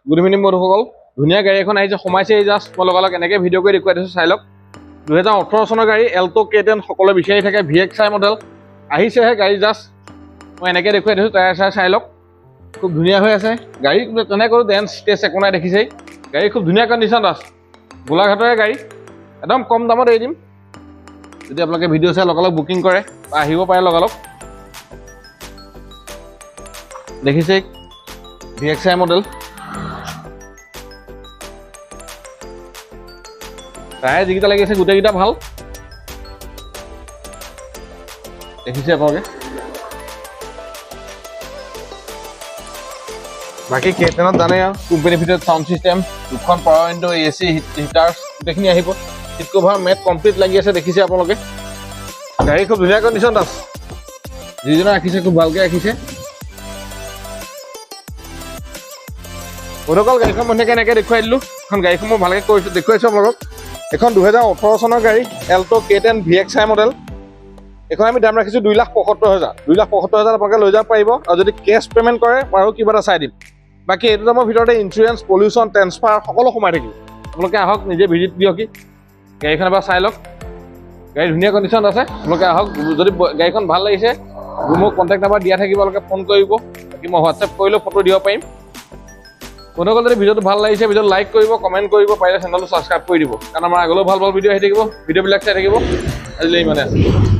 good evening বন্ধুসকল ধুনীয়া গাড়ী এখন আহিছে সোমাইছে জাষ্ট মই লগালগ এনেকৈ ভিডিঅ' কৰি দেখুৱাই দিছোঁ চাই লওক 2018 চনৰ গাড়ী এল্টো K10 সকলোৱে বিচাৰি থাকে VXI মডেল আহিছেহে গাড়ী জাষ্ট মই এনেকৈ দেখুৱাই দিছোঁ টায়াৰ চাই লওক খুব ধুনীয়া হৈ আছে গাড়ী তেনে কৰোঁ ডেন্স টেষ্ট একো নাই দেখিছেই গাড়ী খুব ধুনীয়া কণ্ডিশ্যন আছে গোলাঘাটৰে গাড়ী একদম কম দামত এৰি দিম যদি আপোনালোকে ভিডিঅ' চাই লগালগ বুকিং কৰে বা আহিব পাৰে লগালগ দেখিছেই VXI মডেল টায়াৰ যিকেইটা লাগি আছে গোটেইকেইটা ভাল দেখিছে আপোনালোকে বাকী K10ত জানে আৰু কোম্পানীৰ ভিতৰত চাউণ্ড চিষ্টেম দুখন পাৱাৰ উইণ্ডো AC হিটাৰ গোটেইখিনি আহিব চিট কভাৰ মেট কমপ্লিট লাগি আছে দেখিছে আপোনালোকে গাড়ী খুব ধুনীয়া কণ্ডিশ্যনত আছে যিজনে ৰাখিছে খুব ভালকৈ ৰাখিছে বন্ধুসকল গাড়ীখন মই এনেকৈ দেখুৱাই দিলোঁ এখন গাড়ীখন মই ভালকৈ কৈছোঁ দেখুৱাইছোঁ আপোনালোকক এখন 2018 চনৰ গাড়ী এল্টো K10 VXI মডেল এখন আমি দাম ৰাখিছোঁ 2,75,000 2,75,000 আপোনালোকে লৈ যাব পাৰিব আৰু যদি কেছ পে'মেণ্ট কৰে বাৰু কিবা এটা চাই দিম বাকী এইটো দামৰ ভিতৰতে ইঞ্চুৰেঞ্চ পলিউশ্যন ট্ৰেন্সফাৰ সকলো সোমাই থাকিব আপোনালোকে আহক নিজে ভিজিট দিয়কহি গাড়ীখন এবাৰ চাই লওক গাড়ী ধুনীয়া কণ্ডিশ্যনত আছে আপোনালোকে আহক যদি গাড়ীখন ভাল লাগিছে মোক কণ্টেক্ট নাম্বাৰ দিয়া থাকিব আপোনালোকে ফোন কৰিব বাকী মই হোৱাটছএপ কৰিলেও ফটো দিব পাৰিম বন্ধুসকল যদি ভিডিঅ'টো ভাল লাগিছে ভিডিঅ'টো লাইক কৰিব কমেণ্ট কৰিব পাৰিলে চেনেলটো ছাবস্ক্ৰাইব কৰি দিব কাৰণ আমাৰ আগলৈও ভাল ভাল ভিডিঅ' আহি থাকিব ভিডিঅ'বিলাক চাই থাকিব আজিলৈ ইমানে আছে